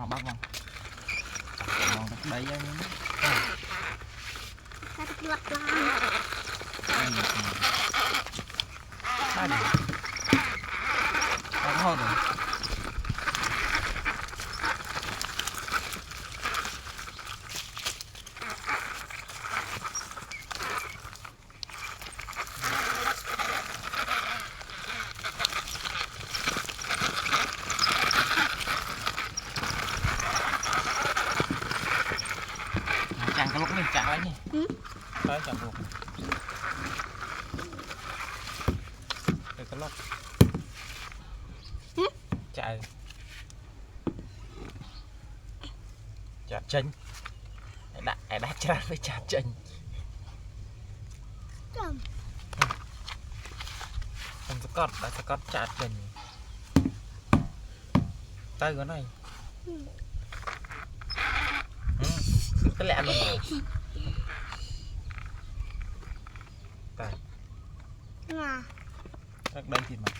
bác vâng mong được đấy ấy ta được lật lại hai điểm thôi rồi chẳng có lúc mình chẳng lấy nhỉ đấy chẳng buộc để có lúc chạy chặt chân đã chặt với chặt chân chồng không sẽ cót chặt chân tay cái này cái lẹ luôn tay à đây thì mà